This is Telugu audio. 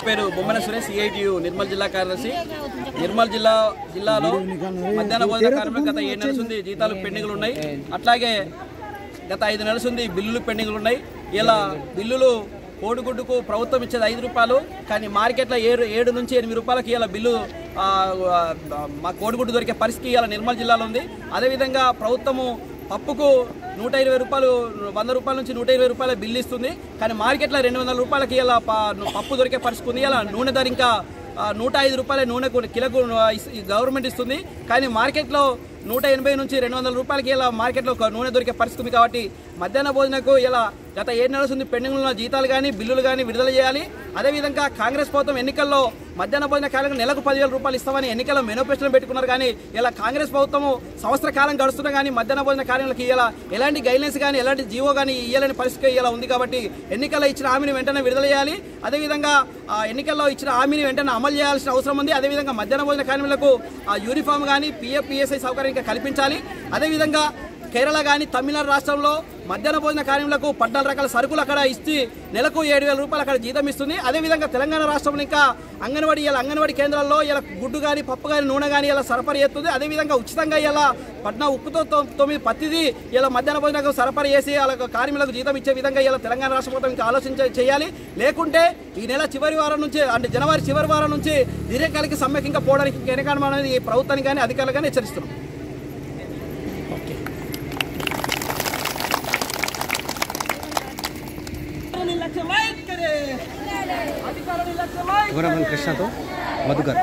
పేరు బొమ్మన సురేష్ CITU నిర్మల్ జిల్లా కార్యదర్శి. నిర్మల్ జిల్లాలో మధ్యాహ్న భోజన కార్మికులు గత 7 నెలల నుండి జీతాలు పెండింగ్లు ఉన్నాయి. అట్లాగే గత 5 నెలల నుండి బిల్లులు పెండింగ్లు ఉన్నాయి. ఇలా బిల్లులు కోడిగుడ్డుకు ప్రభుత్వం ఇచ్చేది 5 రూపాయలు, కానీ మార్కెట్లో 7 నుంచి 8 రూపాయలకి ఇలా బిల్లు మా కోడిగుడ్డు దొరికే పరిస్థితి ఇలా నిర్మల్ జిల్లాలో ఉంది. అదేవిధంగా ప్రభుత్వము పప్పుకు 120 రూపాయలు 100 రూపాయల నుంచి 120 రూపాయల బిల్లు ఇస్తుంది, కానీ మార్కెట్లో 200 రూపాయలకి ఇలా పప్పు దొరికే పరిస్థితి ఉంది. ఇలా నూనె ధర ఇంకా 105 రూపాయల నూనె కిలోకు గవర్నమెంట్ ఇస్తుంది, కానీ మార్కెట్లో 180 నుంచి 200 రూపాయలకి ఇలా మార్కెట్లో నూనె దొరికే పరిస్థితి ఉంది. కాబట్టి మధ్యాహ్న భోజనకు ఇలా గత 7 నెలల నుండి పెండింగ్ ఉన్న జీతాలు కానీ బిల్లులు కానీ విడుదల చేయాలి. అదేవిధంగా కాంగ్రెస్ ప్రభుత్వం ఎన్నికల్లో మధ్యాహ్న భోజన కార్మికులకు నెలకు 10,000 రూపాయలు ఇస్తామని ఎన్నికల్లో మేనిఫెస్టోలో పెట్టుకున్నారు, కానీ ఇలా కాంగ్రెస్ ప్రభుత్వము సంవత్సర కాలం గడుస్తున్నా కానీ మధ్యాహ్న భోజన కార్మికులకు ఇలా ఎలాంటి గైడ్లైన్స్ కానీ ఎలాంటి జీవో కానీ ఇవ్వాలని పరిస్థితి ఇలా ఉంది. కాబట్టి ఎన్నికల్లో ఇచ్చిన హామీని వెంటనే విడుదల చేయాలి. అదేవిధంగా ఎన్నికల్లో ఇచ్చిన హామీని వెంటనే అమలు చేయాల్సిన అవసరం ఉంది. అదేవిధంగా మధ్యాహ్న భోజన కార్మికులకు యూనిఫామ్ కానీ PF PSI సౌకర్యం కల్పించాలి. అదేవిధంగా కేరళ కానీ తమిళనాడు రాష్ట్రంలో మధ్యాహ్న భోజన కార్మికులకు 14 రకాల సరుకులు అక్కడ ఇచ్చి నెలకు 7,000 రూపాయలు అక్కడ జీతం ఇస్తుంది. అదేవిధంగా తెలంగాణ రాష్ట్రంలో ఇంకా అంగన్వాడీ కేంద్రాల్లో ఇలా గుడ్డు కానీ పప్పు కానీ నూనె కానీ ఇలా సరఫరా చేస్తుంది. అదేవిధంగా ఉచితంగా ఇలా పట్నా ఉప్పుతో 9 పత్తిది ఇలా మధ్యాహ్న భోజనకు సరఫరా చేసి వాళ్ళ కార్మికులకు జీతం ఇచ్చే విధంగా ఇలా తెలంగాణ రాష్ట్ర ప్రభుత్వం ఇంకా ఆలోచన చేయాలి. లేకుంటే ఈ నెల చివరి వారం నుంచి అంటే జనవరి చివరి వారం నుంచి దీర్ఘకాలిక సమ్మెకి ఇంకా పోవడానికి వెనకాడం అనేది ఈ ప్రభుత్వానికి కానీ అధికారులు కానీ హెచ్చరిస్తున్నాం. कृष्ण तो मधुकर